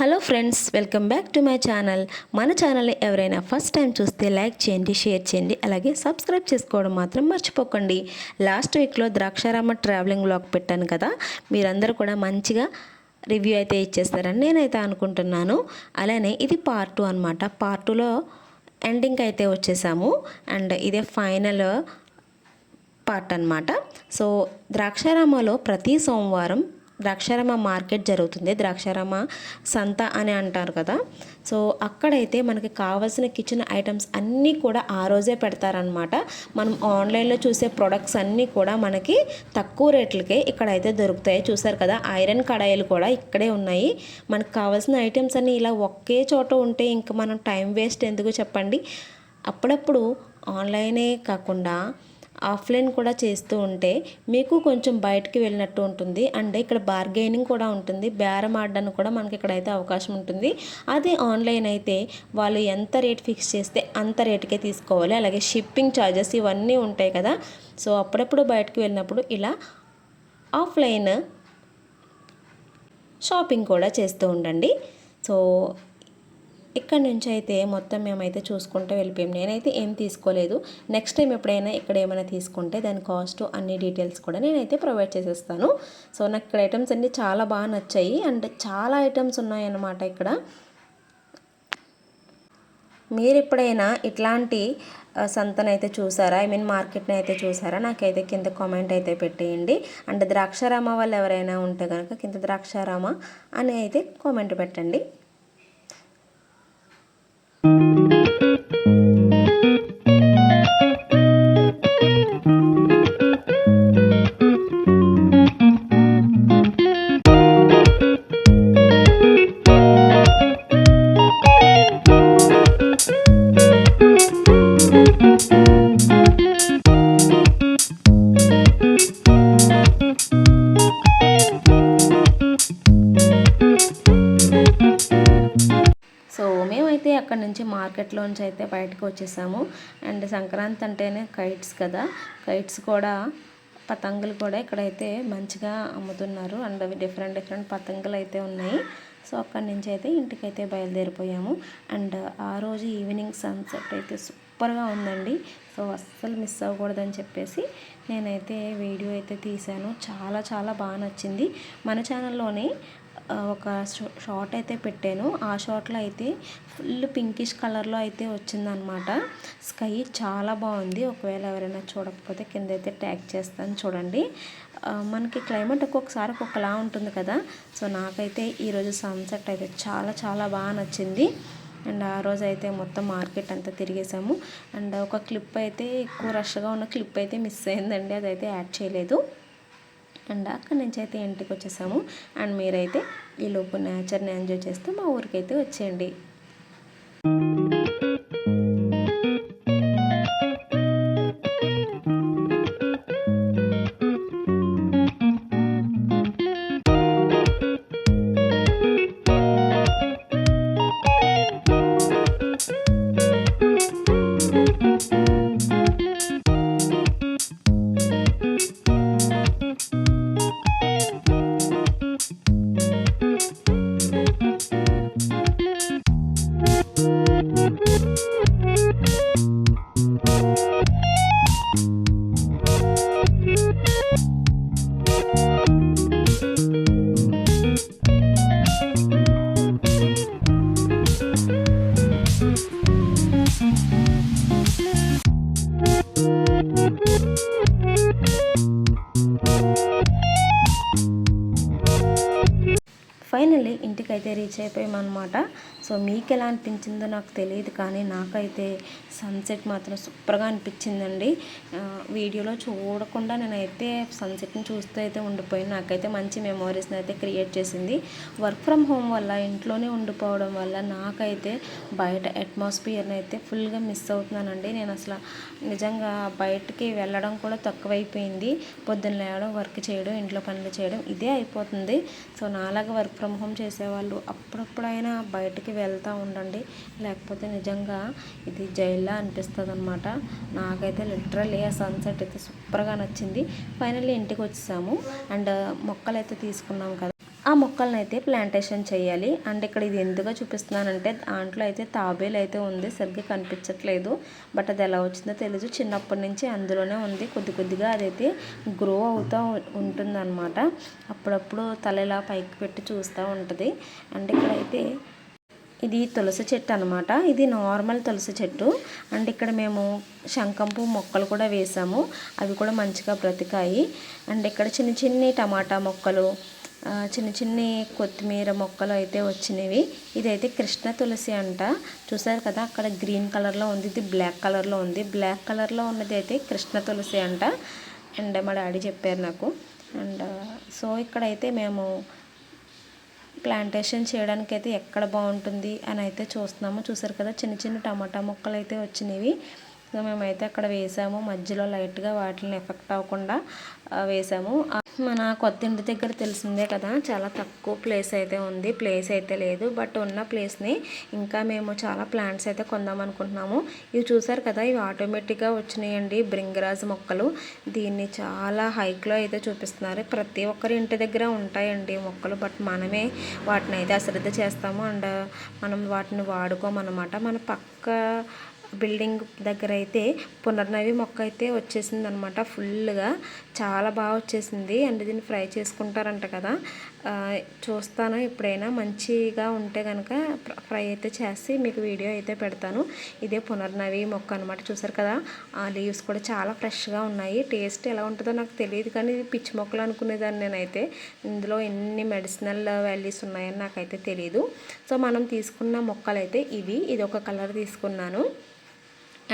Hello friends, welcome back to my channel. మన ఛానల్ని ఎవరైనా ఫస్ట్ టైం చూస్తే లైక్ చేయండి, షేర్ చేయండి, అలాగే సబ్స్క్రైబ్ చేసుకోవడం మాత్రం మర్చిపోకండి. లాస్ట్ వీక్లో ద్రాక్షారామ ట్రావెలింగ్ వ్లాగ్ పెట్టాను కదా, మీరందరూ కూడా మంచిగా రివ్యూ అయితే ఇచ్చేస్తారని నేనైతే అనుకుంటున్నాను. అలానే ఇది పార్ట్ 2 అనమాట. పార్ట్ 2లో ఎండింగ్ అయితే వచ్చేసాము అండ్ ఇదే ఫైనల్ పార్ట్ అనమాట. సో ద్రాక్షారామలో ప్రతి సోమవారం ద్రాక్షారామ మార్కెట్ జరుగుతుంది. ద్రాక్షారామ సంత అని అంటారు కదా. సో అక్కడైతే మనకి కావాల్సిన కిచెన్ ఐటమ్స్ అన్నీ కూడా ఆ రోజే పెడతారనమాట. మనం ఆన్లైన్లో చూసే ప్రొడక్ట్స్ అన్నీ కూడా మనకి తక్కువ రేట్లకే ఇక్కడైతే దొరుకుతాయి. చూసారు కదా, ఐరన్ కడాయిలు కూడా ఇక్కడే ఉన్నాయి. మనకు కావాల్సిన ఐటమ్స్ అన్నీ ఇలా ఒకే చోట ఉంటే ఇంకా మనం టైం వేస్ట్ ఎందుకు చెప్పండి. అప్పుడప్పుడు ఆన్లైనే కాకుండా ఆఫ్లైన్ కూడా చేస్తూ ఉంటే మీకు కొంచెం బయటికి వెళ్ళినట్టు ఉంటుంది అండ్ ఇక్కడ బార్గెనింగ్ కూడా ఉంటుంది. బేరం ఆడడానికి కూడా మనకి ఇక్కడైతే అవకాశం ఉంటుంది. అదే ఆన్లైన్ అయితే వాళ్ళు ఎంత రేట్ ఫిక్స్ చేస్తే అంత రేటుకే తీసుకోవాలి. అలాగే షిప్పింగ్ ఛార్జెస్ ఇవన్నీ ఉంటాయి కదా. సో అప్పుడప్పుడు బయటకు వెళ్ళినప్పుడు ఇలా ఆఫ్లైన్ షాపింగ్ కూడా చేస్తూ ఉండండి. సో ఇక్కడ నుంచి అయితే మొత్తం మేమైతే చూసుకుంటూ వెళ్ళిపోయాం. నేనైతే ఏం తీసుకోలేదు. నెక్స్ట్ టైం ఎప్పుడైనా ఇక్కడ ఏమైనా తీసుకుంటే దాని కాస్ట్ అన్ని డీటెయిల్స్ కూడా నేనైతే ప్రొవైడ్ చేసేస్తాను. సో నాకు ఇక్కడ ఐటమ్స్ అన్నీ చాలా బాగా నచ్చాయి అండ్ చాలా ఐటమ్స్ ఉన్నాయన్నమాట ఇక్కడ. మీరు ఎప్పుడైనా ఇట్లాంటి సంతనైతే చూసారా, మార్కెట్ని అయితే చూసారా? నాకైతే కింద కామెంట్ అయితే పెట్టేయండి. అండ్ ద్రాక్షారామ వాళ్ళు ఎవరైనా ఉంటే కనుక కింద ద్రాక్షారామ అని అయితే కామెంట్ పెట్టండి. మేమైతే అక్కడ నుంచి మార్కెట్లోంచి అయితే బయటకు వచ్చేసాము. అండ్ సంక్రాంతి అంటేనే కైట్స్ కదా, కైట్స్ కూడా పతంగులు కూడా ఇక్కడైతే మంచిగా అమ్ముతున్నారు అండ్ అవి డిఫరెంట్ పతంగులు అయితే ఉన్నాయి. సో అక్కడి నుంచి అయితే ఇంటికైతే బయలుదేరిపోయాము. అండ్ ఆ రోజు ఈవినింగ్ సన్సెట్ అయితే సూపర్గా ఉందండి. సో అస్సలు మిస్ అవ్వకూడదని చెప్పేసి నేనైతే వీడియో అయితే తీశాను. చాలా చాలా బాగా నచ్చింది. మన ఛానల్లోనే ఒక షార్ట్ అయితే పెట్టాను. ఆ షార్ట్లో అయితే ఫుల్ పింకిష్ కలర్లో అయితే వచ్చిందనమాట. స్కై చాలా బాగుంది. ఒకవేళ ఎవరైనా చూడకపోతే కింద అయితే ట్యాగ్ చేస్తాను, చూడండి. మనకి క్లైమేట్ ఒక్కొక్కసారి ఒక్కొక్కలా ఉంటుంది కదా. సో నాకైతే ఈరోజు సన్సెట్ అయితే చాలా చాలా బాగా నచ్చింది. అండ్ ఆ రోజు అయితే మొత్తం మార్కెట్ అంతా తిరిగేసాము. అండ్ ఒక క్లిప్ అయితే ఎక్కువ రష్గా ఉన్న క్లిప్ అయితే మిస్ అయిందండి, అదైతే యాడ్ చేయలేదు. అండ్ అక్కడి నుంచి అయితే ఇంటికి వచ్చేసాము. అండ్ మీరైతే ఈలోపు నేచర్ని ఎంజాయ్ చేస్తూ మా ఊరికైతే వచ్చేయండి. ఫైనల్లీ ఇంటికైతే రీచ్ అయిపోయామన్నమాట. సో మీకు ఎలా అనిపించిందో నాకు తెలియదు, కానీ నాకైతే సన్సెట్ మాత్రం సూపర్గా అనిపించిందండి. వీడియోలో చూడకుండా నేనైతే సన్సెట్ని చూస్తూ అయితే ఉండిపోయాను. నాకైతే మంచి మెమోరీస్ని అయితే క్రియేట్ చేసింది. వర్క్ ఫ్రమ్ హోమ్ వల్ల ఇంట్లోనే ఉండిపోవడం వల్ల నాకైతే బయట అట్మాస్ఫియర్ని అయితే ఫుల్గా మిస్ అవుతున్నానండి. నేను అసలు నిజంగా బయటికి వెళ్ళడం కూడా తక్కువైపోయింది. పొద్దున్న లేవడం, వర్క్ చేయడం, ఇంట్లో పనులు చేయడం ఇదే అయిపోతుంది. సో నాలాగా వర్క్ ఫ్రమ్ హోమ్ చేసేవాళ్ళు అప్పుడప్పుడైనా బయటికి వెళ్తూ ఉండండి, లేకపోతే నిజంగా ఇది జైల్లో అనిపిస్తుంది అనమాట. నాకైతే లిటరల్లీ ఆ సన్సెట్ అయితే సూపర్గా నచ్చింది. ఫైనల్లీ ఇంటికి వచ్చేసాము అండ్ మొక్కలు అయితే తీసుకున్నాం కదా. ఆ మొక్కలను అయితే ప్లాంటేషన్ చేయాలి. అండ్ ఇక్కడ ఇది ఎందుకు చూపిస్తున్నానంటే దాంట్లో అయితే తాబేలు అయితే ఉంది, సరిగ్గా కనిపించట్లేదు. బట్ అది ఎలా వచ్చిందో తెలీదు, చిన్నప్పటి నుంచి అందులోనే ఉంది. కొద్ది కొద్దిగా అదైతే గ్రో అవుతూ ఉంటుందన్నమాట. అప్పుడప్పుడు తల ఇలా పైకి పెట్టి చూస్తూ ఉంటుంది. అండ్ ఇక్కడైతే ఇది తులసి చెట్టు అనమాట. ఇది నార్మల్ తులసి చెట్టు. అండ్ ఇక్కడ మేము శంఖంపు మొక్కలు కూడా వేసాము, అవి కూడా మంచిగా బ్రతికాయి. అండ్ ఇక్కడ చిన్న చిన్ని టమాటా మొక్కలు, చిన్న చిన్ని కొత్తిమీర మొక్కలు అయితే వచ్చినవి. ఇదైతే కృష్ణ తులసి అంట. చూసారు కదా అక్కడ గ్రీన్ కలర్లో ఉంది, ఇది బ్లాక్ కలర్లో ఉంది. బ్లాక్ కలర్లో ఉన్నది అయితే కృష్ణ తులసి అంట. అండ్ మా డాడీ చెప్పారు నాకు. అండ్ సో ఇక్కడైతే మేము ప్లాంటేషన్ చేయడానికి అయితే ఎక్కడ బాగుంటుంది అని అయితే చూస్తున్నాము. చూసారు కదా చిన్న చిన్న టమాటా మొక్కలు అయితే వచ్చినవి. సో మేమైతే అక్కడ వేసాము, మధ్యలో లైట్గా వాటిని ఎఫెక్ట్ అవ్వకుండా వేసాము. మన కొత్త ఇంటి దగ్గర తెలిసిందే కదా, చాలా తక్కువ ప్లేస్ అయితే ఉంది, ప్లేస్ అయితే లేదు. బట్ ఉన్న ప్లేస్ని ఇంకా మేము చాలా ప్లాంట్స్ అయితే కొందాం అనుకుంటున్నాము. ఇవి చూసారు కదా, ఇవి ఆటోమేటిక్గా వచ్చినాయండి, భృంగరాజు మొక్కలు. దీన్ని చాలా హైక్లో అయితే చూపిస్తున్నారు. ప్రతి ఒక్కరి ఇంటి దగ్గర ఉంటాయండి మొక్కలు, బట్ మనమే వాటిని అయితే అశ్రద్ధ చేస్తాము. అండ్ మనం వాటిని వాడుకోమన్నమాట. మన పక్క బిల్డింగ్ దగ్గర అయితే పునర్నవి మొక్క అయితే వచ్చేసింది అనమాట, ఫుల్గా చాలా బాగా వచ్చేసింది. అండ్ దీన్ని ఫ్రై చేసుకుంటారంట కదా, చూస్తాను ఎప్పుడైనా మంచిగా ఉంటే కనుక ఫ్రై అయితే చేసి మీకు వీడియో అయితే పెడతాను. ఇదే పునర్నవి మొక్క అనమాట. చూసారు కదా ఆ లీవ్స్ కూడా చాలా ఫ్రెష్గా ఉన్నాయి. టేస్ట్ ఎలా ఉంటుందో నాకు తెలియదు, కానీ ఇది పిచ్చి మొక్కలు అనుకునేదాన్ని నేనైతే. ఇందులో ఎన్ని మెడిసినల్ వాల్యూస్ ఉన్నాయని నాకైతే తెలియదు. సో మనం తీసుకున్న మొక్కలు అయితే ఇది ఒక కలర్ తీసుకున్నాను.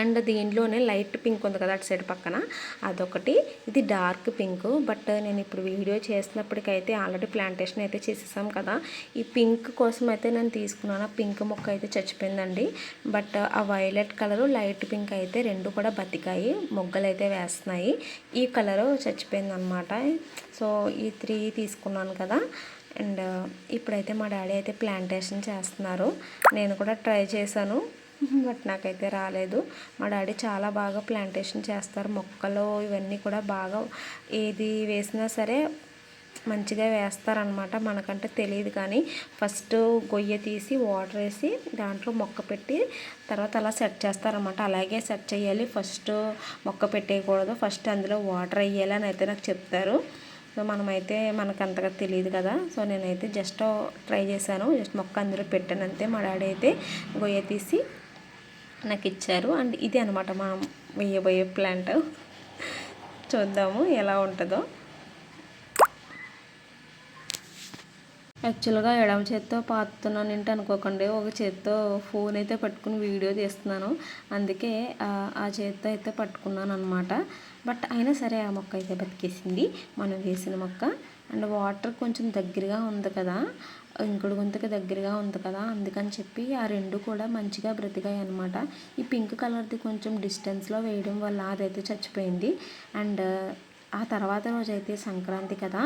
అండ్ దీంట్లోనే లైట్ పింక్ ఉంది కదా అటు సైడ్ పక్కన, అదొకటి. ఇది డార్క్ పింక్. బట్ నేను ఇప్పుడు వీడియో చేసినప్పటికైతే ఆల్రెడీ ప్లాంటేషన్ అయితే చేసేసాం కదా, ఈ పింక్ కోసం అయితే నేను తీసుకున్నాను. ఆ పింక్ మొక్క అయితే చచ్చిపోయిందండి. బట్ ఆ వైలెట్ కలరు, లైట్ పింక్ అయితే రెండు కూడా బతికాయి, మొగ్గలు అయితే వేస్తున్నాయి. ఈ కలరు చచ్చిపోయిందనమాట. సో ఈ 3 తీసుకున్నాను కదా. అండ్ ఇప్పుడైతే మా డాడీ అయితే ప్లాంటేషన్ చేస్తున్నారు. నేను కూడా ట్రై చేశాను, బట్ నాకైతే రాలేదు. మా డాడీ చాలా బాగా ప్లాంటేషన్ చేస్తారు. మొక్కలు ఇవన్నీ కూడా బాగా ఏది వేసినా సరే మంచిగా వేస్తారనమాట. మనకంటే తెలియదు, కానీ ఫస్ట్ గొయ్య తీసి వాటర్ వేసి దాంట్లో మొక్క పెట్టి తర్వాత అలా సెట్ చేస్తారనమాట. అలాగే సెట్ చేయాలి, ఫస్ట్ మొక్క పెట్టేయకూడదు, ఫస్ట్ అందులో వాటర్ వేయాలి అని అయితే నాకు చెప్తారు. సో మనమైతే మనకు అంతగా తెలియదు కదా. సో నేనైతే జస్ట్ ట్రై చేశాను, జస్ట్ మొక్క అందులో పెట్టాను అంతే. మా డాడీ అయితే గొయ్య తీసి నాకు ఇచ్చారు. అండ్ ఇది అనమాట మనం వేయబోయే ప్లాంట్. చూద్దాము ఎలా ఉంటుందో. యాక్చువల్గా ఎడమ చేత్తో పాతున్నాను ఏంటి అనుకోకండి, ఒక చేత్తో ఫోన్ అయితే పట్టుకుని వీడియో తీస్తున్నాను, అందుకే ఆ చేత్తో అయితే పట్టుకున్నాను అనమాట. బట్ అయినా సరే ఆ మొక్క అయితే బతికేసింది, మనం వేసిన మొక్క. అండ్ వాటర్ కొంచెం దగ్గరగా ఉంది కదా, ఇంకుడు గుంతకి దగ్గరగా ఉంది కదా, అందుకని చెప్పి ఆ రెండు కూడా మంచిగా బ్రతికాయి అనమాట. ఈ పింక్ కలర్ది కొంచెం డిస్టెన్స్లో వేయడం వల్ల అదైతే చచ్చిపోయింది. అండ్ ఆ తర్వాత రోజైతే సంక్రాంతి కదా,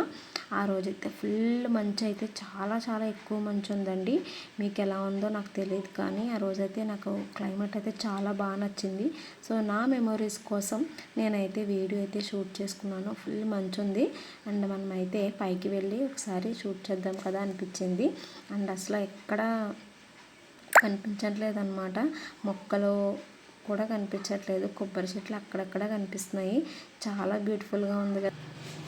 ఆ రోజైతే ఫుల్ మంచు అయితే చాలా చాలా ఎక్కువ మంచు ఉందండి. మీకు ఎలా ఉందో నాకు తెలియదు, కానీ ఆ రోజైతే నాకు క్లైమేట్ అయితే చాలా బాగా నచ్చింది. సో నా మెమొరీస్ కోసం నేనైతే వీడియో అయితే షూట్ చేసుకున్నాను. ఫుల్ మంచు ఉంది. అండ్ మనమైతే పైకి వెళ్ళి ఒకసారి షూట్ చేద్దాం కదా అనిపించింది. అండ్ అసలు ఎక్కడ కనిపించట్లేదు అనమాట, మొక్కలు కూడా కనిపించట్లేదు, కొబ్బరి చెట్లు అక్కడక్కడ కనిపిస్తున్నాయి. చాలా బ్యూటిఫుల్గా ఉంది కదా.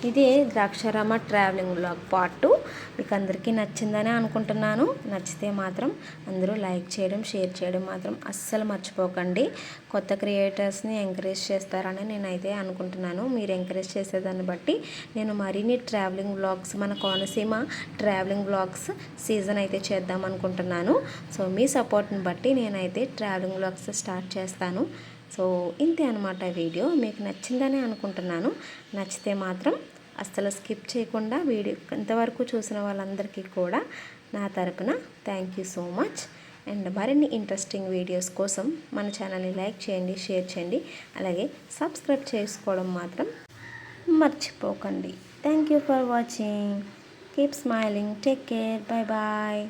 ఇది ద్రాక్షారామ ట్రావెలింగ్ వ్లాగ్ పార్ట్ 2. మీకు అందరికీ నచ్చిందని అనుకుంటున్నాను. నచ్చితే మాత్రం అందరూ లైక్ చేయడం, షేర్ చేయడం మాత్రం అస్సలు మర్చిపోకండి. కొత్త క్రియేటర్స్ని ఎంకరేజ్ చేస్తారని నేనైతే అనుకుంటున్నాను. మీరు ఎంకరేజ్ చేసేదాన్ని బట్టి నేను మరిన్ని ట్రావెలింగ్ వ్లాగ్స్, మన కోనసీమ ట్రావెలింగ్ వ్లాగ్స్ సీజన్ అయితే చేద్దాం అనుకుంటున్నాను. సో మీ సపోర్ట్ని బట్టి నేనైతే ట్రావెలింగ్ వ్లాగ్స్ స్టార్ట్ చేస్తాను. సో ఇంతే అనమాట వీడియో. మీకు నచ్చిందని అనుకుంటున్నాను. నచ్చితే మాత్రం అస్సలు స్కిప్ చేయకుండా వీడియో ఇంతవరకు చూసిన వాళ్ళందరికీ కూడా నా తరపున thank you so much. And మరిన్ని ఇంట్రెస్టింగ్ వీడియోస్ కోసం మన ఛానల్ని లైక్ చేయండి, షేర్ చేయండి, అలాగే సబ్స్క్రైబ్ చేసుకోవడం మాత్రం మర్చిపోకండి. Thank you for watching. Keep smiling. Take care. Bye bye.